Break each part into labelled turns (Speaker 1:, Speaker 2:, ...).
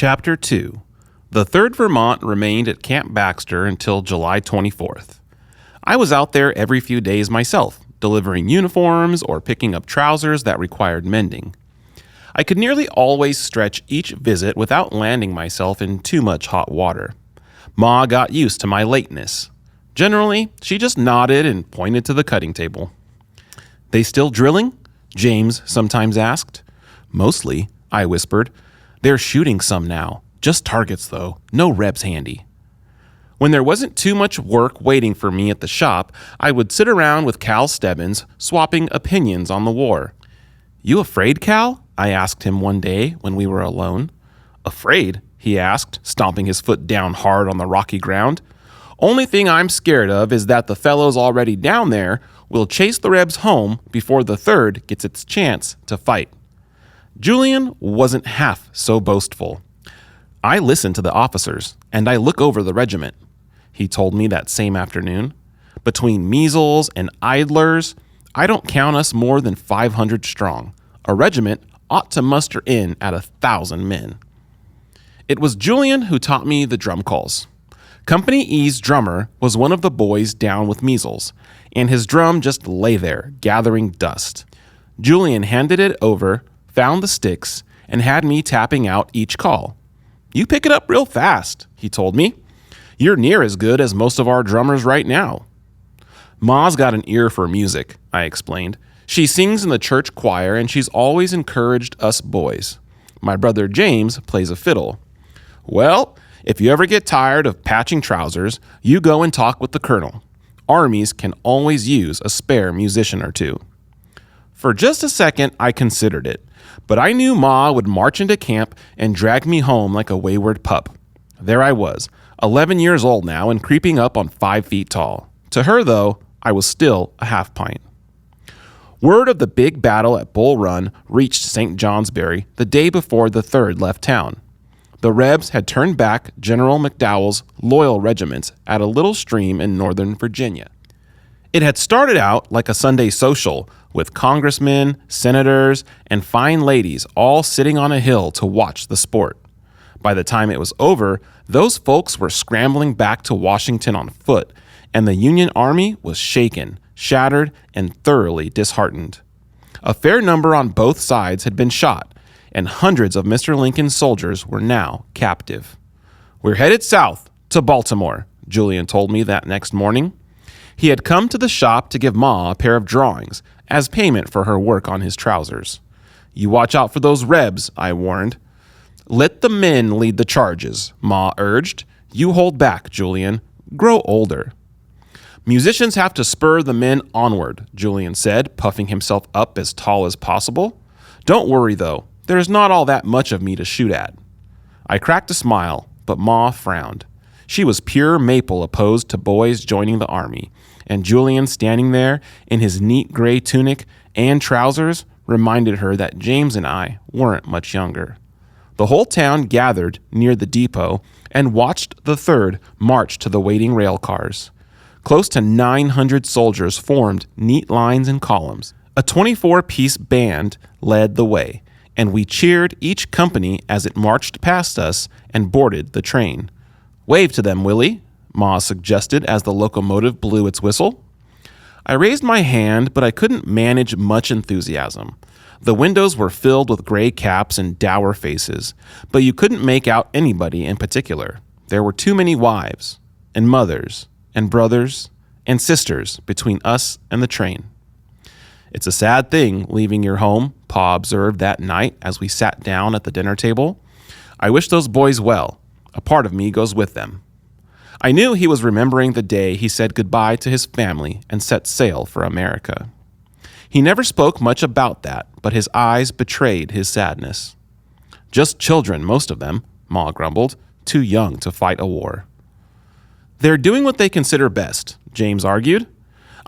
Speaker 1: Chapter 2. The 3rd Vermont remained at Camp Baxter until July 24th. I was out there every few days myself, delivering uniforms or picking up trousers that required mending. I could nearly always stretch each visit without landing myself in too much hot water. Ma got used to my lateness. Generally, she just nodded and pointed to the cutting table. "They still drilling?" James sometimes asked. "Mostly," I whispered. "They're shooting some now. Just targets, though. No Rebs handy." When there wasn't too much work waiting for me at the shop, I would sit around with Cal Stebbins, swapping opinions on the war. "You afraid, Cal?" I asked him one day when we were alone. "Afraid?" he asked, stomping his foot down hard on the rocky ground. "Only thing I'm scared of is that the fellows already down there will chase the Rebs home before the 3rd gets its chance to fight." Julian wasn't half so boastful. "I listen to the officers, and I look over the regiment," he told me that same afternoon. "Between measles and idlers, I don't count us more than 500 strong. A regiment ought to muster in at 1,000 men." It was Julian who taught me the drum calls. Company E's drummer was one of the boys down with measles, and his drum just lay there, gathering dust. Julian handed it over, found the sticks, and had me tapping out each call. "You pick it up real fast," he told me. "You're near as good as most of our drummers right now." "Ma's got an ear for music," I explained. "She sings in the church choir, and she's always encouraged us boys. My brother James plays a fiddle. Well, if you ever get tired of patching trousers, you go and talk with the colonel. Armies can always use a spare musician or two." For just a second, I considered it, but I knew Ma would march into camp and drag me home like a wayward pup. There I was, 11 years old now and creeping up on 5 feet tall. To her, though, I was still a half pint. Word of the big battle at Bull Run reached St. Johnsbury the day before the 3rd left town. The Rebs had turned back General McDowell's loyal regiments at a little stream in northern Virginia. It had started out like a Sunday social, with congressmen, senators, and fine ladies all sitting on a hill to watch the sport. By the time it was over, those folks were scrambling back to Washington on foot, and the Union Army was shaken, shattered, and thoroughly disheartened. A fair number on both sides had been shot, and hundreds of Mr. Lincoln's soldiers were now captive. "We're headed south, to Baltimore," Julian told me that next morning. He had come to the shop to give Ma a pair of drawings as payment for her work on his trousers. "You watch out for those Rebs," I warned. "Let the men lead the charges," Ma urged. "You hold back, Julian. Grow older." "Musicians have to spur the men onward," Julian said, puffing himself up as tall as possible. "Don't worry, though. There's not all that much of me to shoot at." I cracked a smile, but Ma frowned. She was pure maple opposed to boys joining the army, and Julian standing there in his neat gray tunic and trousers reminded her that James and I weren't much younger. The whole town gathered near the depot and watched the 3rd march to the waiting rail cars. Close to 900 soldiers formed neat lines and columns. A 24-piece band led the way, and we cheered each company as it marched past us and boarded the train. "Wave to them, Willie," Ma suggested as the locomotive blew its whistle. I raised my hand, but I couldn't manage much enthusiasm. The windows were filled with gray caps and dour faces, but you couldn't make out anybody in particular. There were too many wives, and mothers, and brothers, and sisters between us and the train. "It's a sad thing leaving your home," Pa observed that night as we sat down at the dinner table. "I wish those boys well. A part of me goes with them." I knew he was remembering the day he said goodbye to his family and set sail for America. He never spoke much about that, but his eyes betrayed his sadness. "Just children, most of them," Ma grumbled, "too young to fight a war." "They're doing what they consider best," James argued.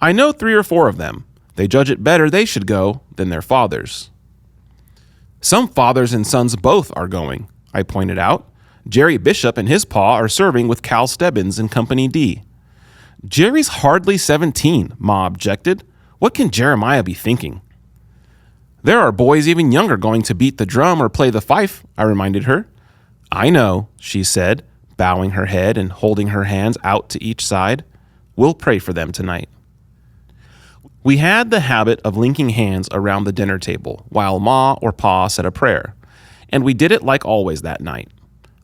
Speaker 1: "I know 3 or 4 of them. They judge it better they should go than their fathers." "Some fathers and sons both are going," I pointed out. "Jerry Bishop and his pa are serving with Cal Stebbins in Company D." "Jerry's hardly 17, Ma objected. What can Jeremiah be thinking?" "There are boys even younger going to beat the drum or play the fife," I reminded her. I know, she said, bowing her head and holding her hands out to each side. We'll pray for them tonight. We had the habit of linking hands around the dinner table while Ma or Pa said a prayer, and we did it like always that night.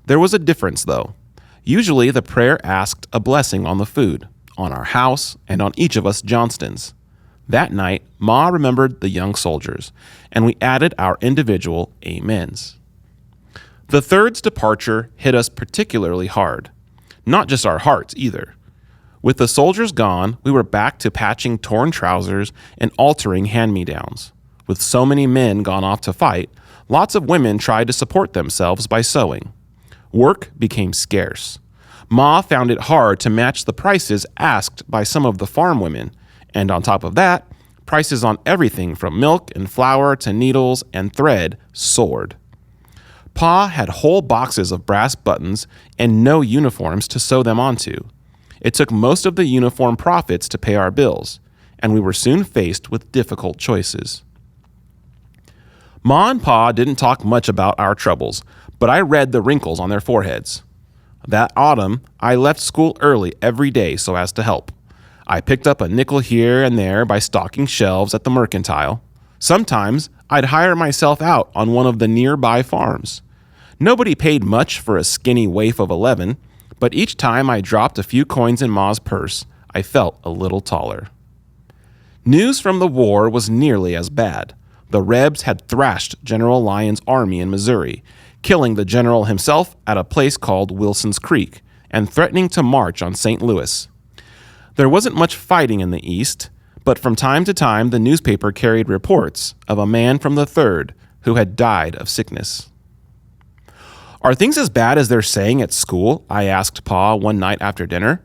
Speaker 1: There was a difference, though. Usually the prayer asked a blessing on the food, on our house, and on each of us Johnstons. That night, Ma remembered the young soldiers, and we added our individual amens. The third's departure hit us particularly hard. Not just our hearts, either. With the soldiers gone, we were back to patching torn trousers and altering hand-me-downs. With so many men gone off to fight, lots of women tried to support themselves by sewing. Work became scarce. Ma found it hard to match the prices asked by some of the farm women, and on top of that, prices on everything from milk and flour to needles and thread soared. Pa had whole boxes of brass buttons and no uniforms to sew them onto. It took most of the uniform profits to pay our bills, and we were soon faced with difficult choices. Ma and Pa didn't talk much about our troubles, but I read the wrinkles on their foreheads. That autumn, I left school early every day so as to help. I picked up a nickel here and there by stocking shelves at the mercantile. Sometimes I'd hire myself out on one of the nearby farms. Nobody paid much for a skinny waif of 11, but each time I dropped a few coins in Ma's purse, I felt a little taller. News from the war was nearly as bad. The Rebs had thrashed General Lyon's army in Missouri, killing the general himself at a place called Wilson's Creek, and threatening to march on St. Louis. There wasn't much fighting in the East, but from time to time the newspaper carried reports of a man from the 3rd who had died of sickness. Are things as bad as they're saying at school? I asked Pa one night after dinner.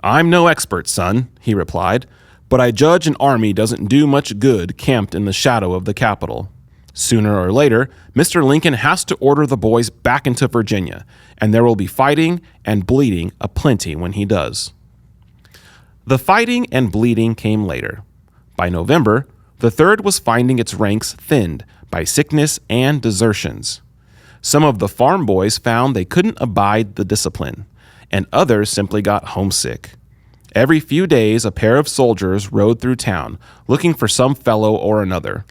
Speaker 1: I'm no expert, son, he replied, but I judge an army doesn't do much good camped in the shadow of the Capitol. Sooner or later, Mr. Lincoln has to order the boys back into Virginia, and there will be fighting and bleeding aplenty when he does. The fighting and bleeding came later. By November, the 3rd was finding its ranks thinned by sickness and desertions. Some of the farm boys found they couldn't abide the discipline, and others simply got homesick. Every few days, a pair of soldiers rode through town, looking for some fellow or another.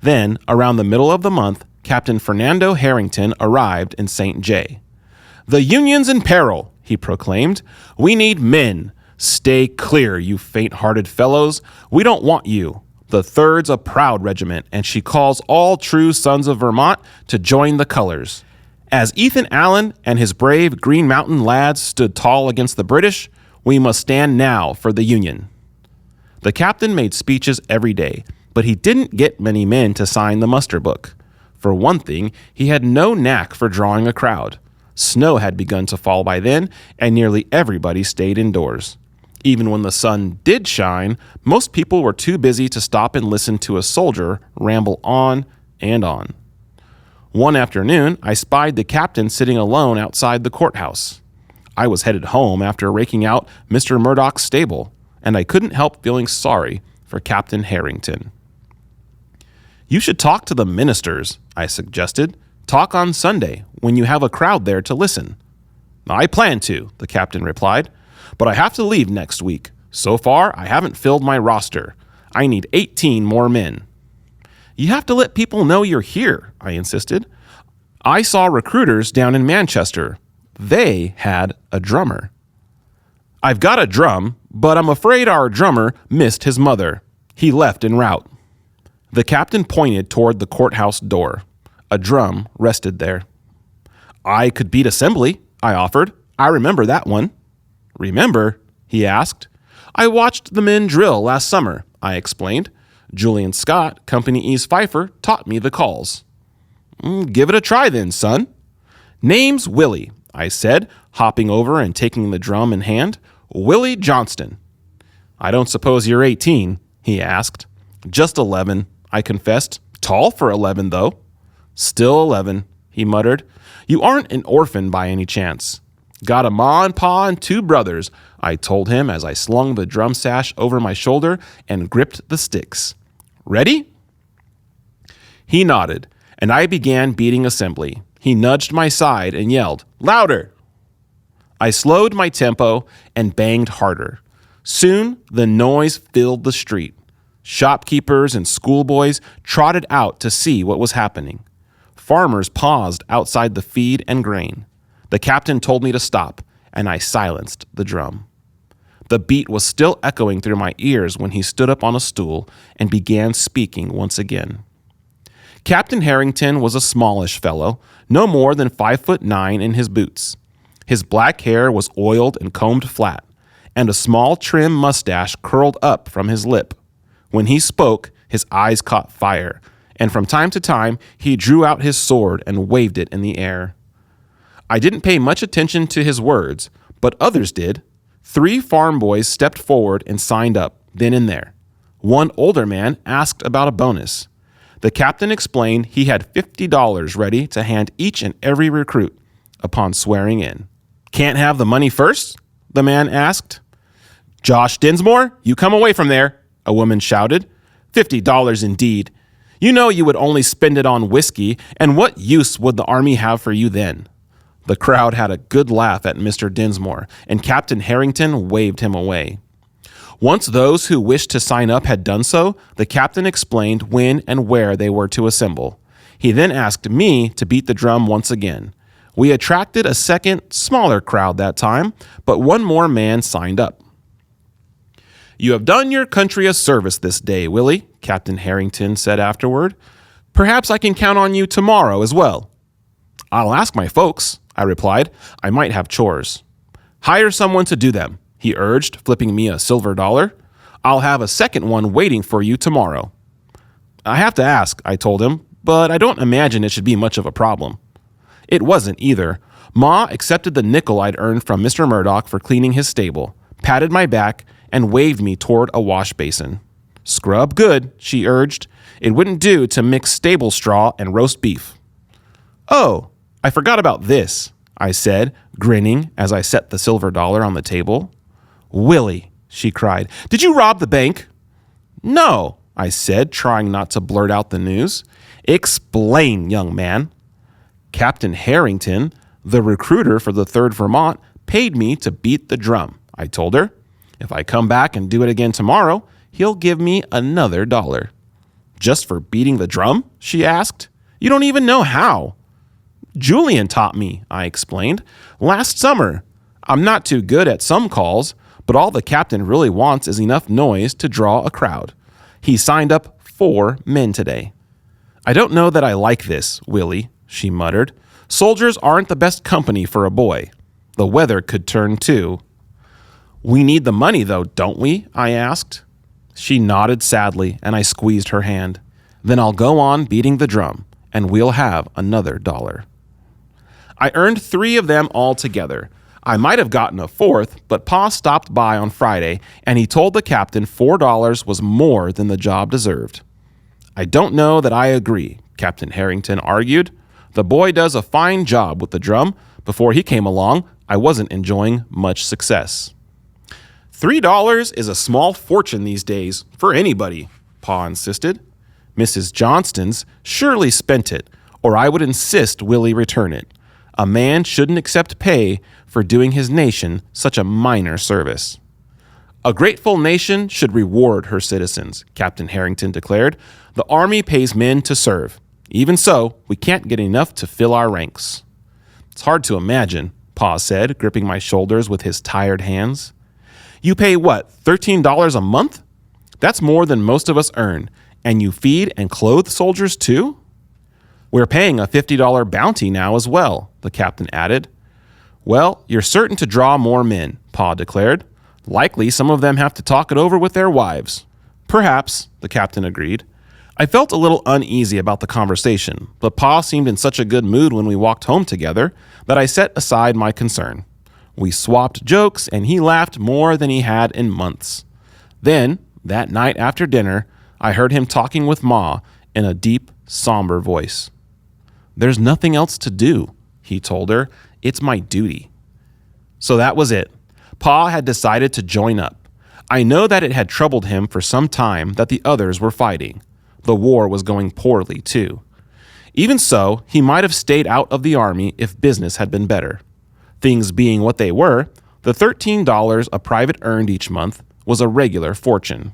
Speaker 1: Then, around the middle of the month, Captain Fernando Harrington arrived in St. Jay. "The Union's in peril," he proclaimed. "We need men. Stay clear, you faint-hearted fellows. We don't want you. The 3rd's a proud regiment, and she calls all true sons of Vermont to join the colors." As Ethan Allen and his brave Green Mountain lads stood tall against the British, we must stand now for the Union. The captain made speeches every day, but he didn't get many men to sign the muster book. For one thing, he had no knack for drawing a crowd. Snow had begun to fall by then, and nearly everybody stayed indoors. Even when the sun did shine, most people were too busy to stop and listen to a soldier ramble on and on. One afternoon, I spied the captain sitting alone outside the courthouse. I was headed home after raking out Mr. Murdoch's stable, and I couldn't help feeling sorry for Captain Harrington. "You should talk to the ministers," I suggested. "Talk on Sunday, when you have a crowd there to listen." "I plan to," the captain replied. "But I have to leave next week. So far, I haven't filled my roster. I need 18 more men." "You have to let people know you're here," I insisted. "I saw recruiters down in Manchester. They had a drummer." "I've got a drum, but I'm afraid our drummer missed his mother. He left en route." The captain pointed toward the courthouse door. A drum rested there. "I could beat assembly," I offered. "I remember that one." "Remember?" he asked. "I watched the men drill last summer," I explained. "Julian Scott, Company E's fifer, taught me the calls." "Give it a try then, son." "Name's Willie," I said, hopping over and taking the drum in hand. "Willie Johnston." "I don't suppose you're 18, he asked. "Just 11, I confessed. "Tall for 11, though." "Still 11, he muttered. "You aren't an orphan by any chance." "Got a ma and pa and 2 brothers, I told him as I slung the drum sash over my shoulder and gripped the sticks. "Ready?" He nodded, and I began beating assembly. He nudged my side and yelled, "Louder!" I slowed my tempo and banged harder. Soon, the noise filled the street. Shopkeepers and schoolboys trotted out to see what was happening. Farmers paused outside the feed and grain. The captain told me to stop, and I silenced the drum. The beat was still echoing through my ears when he stood up on a stool and began speaking once again. Captain Harrington was a smallish fellow, no more than 5'9" in his boots. His black hair was oiled and combed flat, and a small trim mustache curled up from his lip. When he spoke, his eyes caught fire, and from time to time he drew out his sword and waved it in the air. I didn't pay much attention to his words, but others did. 3 farm boys stepped forward and signed up, then and there. One older man asked about a bonus. The captain explained he had $50 ready to hand each and every recruit upon swearing in. "Can't have the money first?" the man asked. "Josh Dinsmore, you come away from there," a woman shouted. $50 indeed. You know you would only spend it on whiskey, and what use would the army have for you then? The crowd had a good laugh at Mr. Dinsmore, and Captain Harrington waved him away. Once those who wished to sign up had done so, the captain explained when and where they were to assemble. He then asked me to beat the drum once again. We attracted a second, smaller crowd that time, but one more man signed up. "You have done your country a service this day, Willie," Captain Harrington said afterward. "Perhaps I can count on you tomorrow as well." "I'll ask my folks," I replied. "I might have chores." "Hire someone to do them," he urged, flipping me a silver dollar. "I'll have a second one waiting for you tomorrow." "I have to ask," I told him, "but I don't imagine it should be much of a problem." It wasn't either. Ma accepted the nickel I'd earned from Mr. Murdoch for cleaning his stable, patted my back, and waved me toward a wash basin. "Scrub good," she urged. "It wouldn't do to mix stable straw and roast beef." "Oh, I forgot about this," I said, grinning as I set the silver dollar on the table. "Willie," she cried, "did you rob the bank?" "No," I said, trying not to blurt out the news. "Explain, young man." "Captain Harrington, the recruiter for the 3rd Vermont, paid me to beat the drum," I told her. "If I come back and do it again tomorrow, he'll give me another $1. "Just for beating the drum?" she asked. "You don't even know how." "Julian taught me," I explained. "Last summer. I'm not too good at some calls, but all the captain really wants is enough noise to draw a crowd. He signed up 4 men today." "I don't know that I like this, Willie," she muttered. "Soldiers aren't the best company for a boy. The weather could turn too." "We need the money, though, don't we?" I asked. She nodded sadly, and I squeezed her hand. "Then I'll go on beating the drum, and we'll have another $1. I earned 3 of them altogether. I might have gotten a 4th, but Pa stopped by on Friday, and he told the captain $4 was more than the job deserved. "I don't know that I agree," Captain Harrington argued. "The boy does a fine job with the drum. Before he came along, I wasn't enjoying much success." $3 is a small fortune these days for anybody," Pa insisted. "Mrs. Johnston's surely spent it, or I would insist Willie return it. A man shouldn't accept pay for doing his nation such a minor service." "A grateful nation should reward her citizens," Captain Harrington declared. "The Army pays men to serve. Even so, we can't get enough to fill our ranks." "It's hard to imagine," Pa said, gripping my shoulders with his tired hands. "You pay what, $13 a month? That's more than most of us earn. And you feed and clothe soldiers too?" "We're paying a $50 bounty now as well," the captain added. "Well, you're certain to draw more men," Pa declared. "Likely some of them have to talk it over with their wives." "Perhaps," the captain agreed. I felt a little uneasy about the conversation, but Pa seemed in such a good mood when we walked home together that I set aside my concern. We swapped jokes, and he laughed more than he had in months. Then, that night after dinner, I heard him talking with Ma in a deep, somber voice. "There's nothing else to do," he told her. "It's my duty." So that was it. Pa had decided to join up. I know that it had troubled him for some time that the others were fighting. The war was going poorly, too. Even so, he might have stayed out of the Army if business had been better. Things being what they were, the $13 a private earned each month was a regular fortune.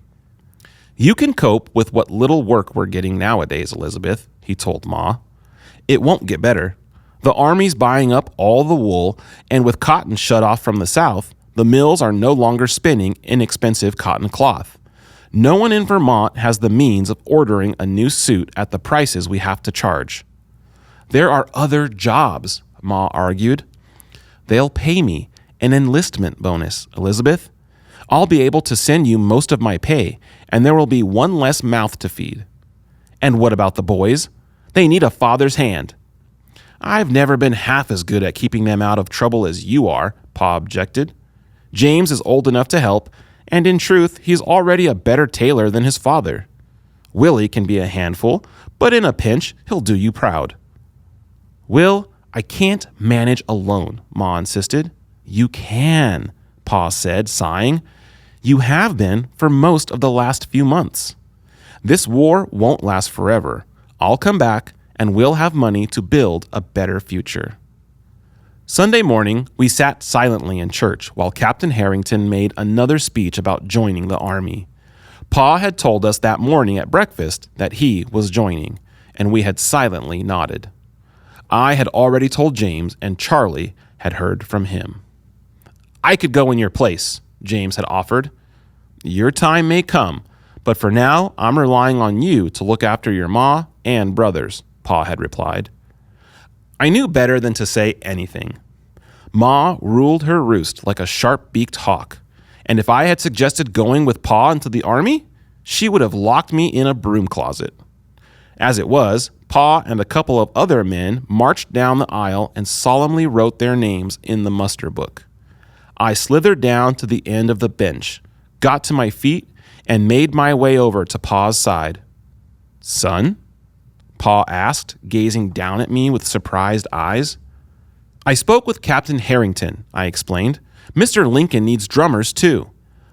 Speaker 1: "You can cope with what little work we're getting nowadays, Elizabeth," he told Ma. "It won't get better. The Army's buying up all the wool, and with cotton shut off from the South, the mills are no longer spinning inexpensive cotton cloth. No one in Vermont has the means of ordering a new suit at the prices we have to charge." "There are other jobs," Ma argued. "They'll pay me an enlistment bonus, Elizabeth. I'll be able to send you most of my pay, and there will be one less mouth to feed." "And what about the boys? They need a father's hand." "I've never been half as good at keeping them out of trouble as you are," Pa objected. "James is old enough to help, and in truth, he's already a better tailor than his father. Willie can be a handful, but in a pinch, he'll do you proud." "Will, I can't manage alone," Ma insisted. "You can," Pa said, sighing. "You have been for most of the last few months. This war won't last forever. I'll come back, and we'll have money to build a better future." Sunday morning, we sat silently in church while Captain Harrington made another speech about joining the Army. Pa had told us that morning at breakfast that he was joining, and we had silently nodded. I had already told James, and Charlie had heard from him. "I could go in your place," James had offered. "Your time may come, but for now, I'm relying on you to look after your ma and brothers," Pa had replied. I knew better than to say anything. Ma ruled her roost like a sharp-beaked hawk, and if I had suggested going with Pa into the Army, she would have locked me in a broom closet. As it was, Pa and a couple of other men marched down the aisle and solemnly wrote their names in the muster book. I slithered down to the end of the bench, got to my feet, and made my way over to Pa's side. "Son?" Pa asked, gazing down at me with surprised eyes. "I spoke with Captain Harrington," I explained. "Mr. Lincoln needs drummers, too.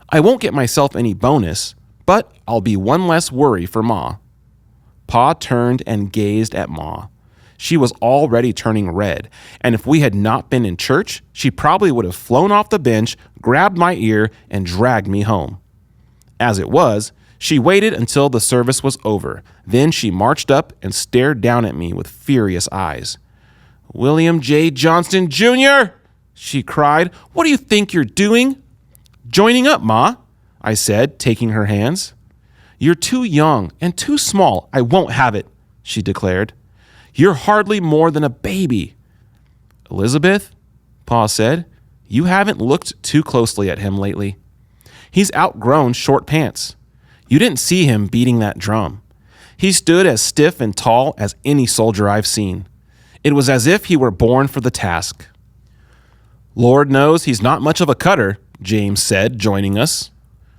Speaker 1: I won't get myself any bonus, but I'll be one less worry for Ma." Pa turned and gazed at Ma. She was already turning red, and if we had not been in church, she probably would have flown off the bench, grabbed my ear, and dragged me home. As it was, she waited until the service was over. Then she marched up and stared down at me with furious eyes. "William J. Johnston, Jr.!" she cried. "What do you think you're doing?" "Joining up, Ma," I said, taking her hands. "You're too young and too small. I won't have it," she declared. "You're hardly more than a baby." "Elizabeth," Pa said, "you haven't looked too closely at him lately. He's outgrown short pants. You didn't see him beating that drum. He stood as stiff and tall as any soldier I've seen. It was as if he were born for the task." "Lord knows he's not much of a cutter," James said, joining us.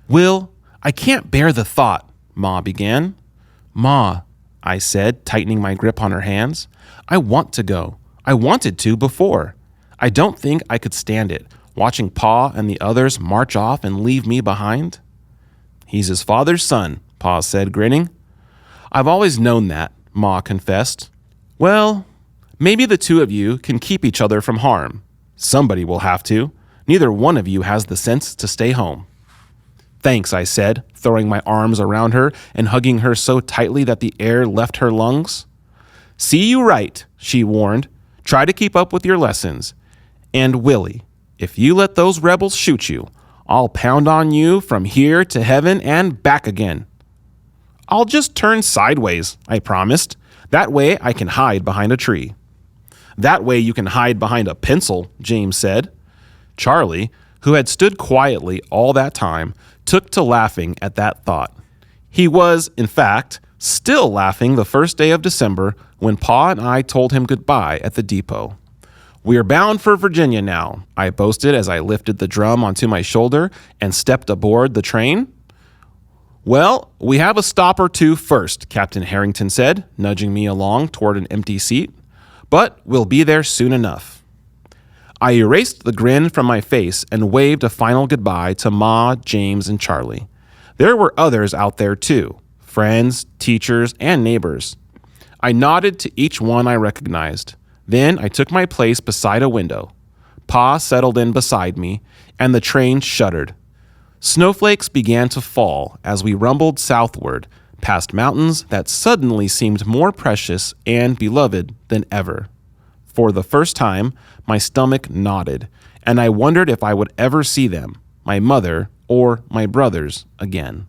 Speaker 1: "Will, I can't bear the thought," Ma began. "Ma," I said, tightening my grip on her hands, "I want to go. I wanted to before. I don't think I could stand it, watching Pa and the others march off and leave me behind." "He's his father's son," Pa said, grinning. "I've always known that," Ma confessed. "Well, maybe the two of you can keep each other from harm. Somebody will have to. Neither one of you has the sense to stay home." "Thanks," I said, throwing my arms around her and hugging her so tightly that the air left her lungs. "See you right," she warned. "Try to keep up with your lessons. And Willie, if you let those rebels shoot you, I'll pound on you from here to heaven and back again." "I'll just turn sideways," I promised. "That way I can hide behind a tree." "That way you can hide behind a pencil," James said. Charlie, who had stood quietly all that time, took to laughing at that thought. He was, in fact, still laughing the first day of December when Pa and I told him goodbye at the depot. "We're bound for Virginia now," I boasted as I lifted the drum onto my shoulder and stepped aboard the train. "Well, we have a stop or two first," Captain Harrington said, nudging me along toward an empty seat. "But we'll be there soon enough." I erased the grin from my face and waved a final goodbye to Ma, James, and Charlie. There were others out there too, friends, teachers, and neighbors. I nodded to each one I recognized. Then I took my place beside a window. Pa settled in beside me, and the train shuddered. Snowflakes began to fall as we rumbled southward, past mountains that suddenly seemed more precious and beloved than ever. For the first time, my stomach nodded, and I wondered if I would ever see them, my mother or my brothers, again.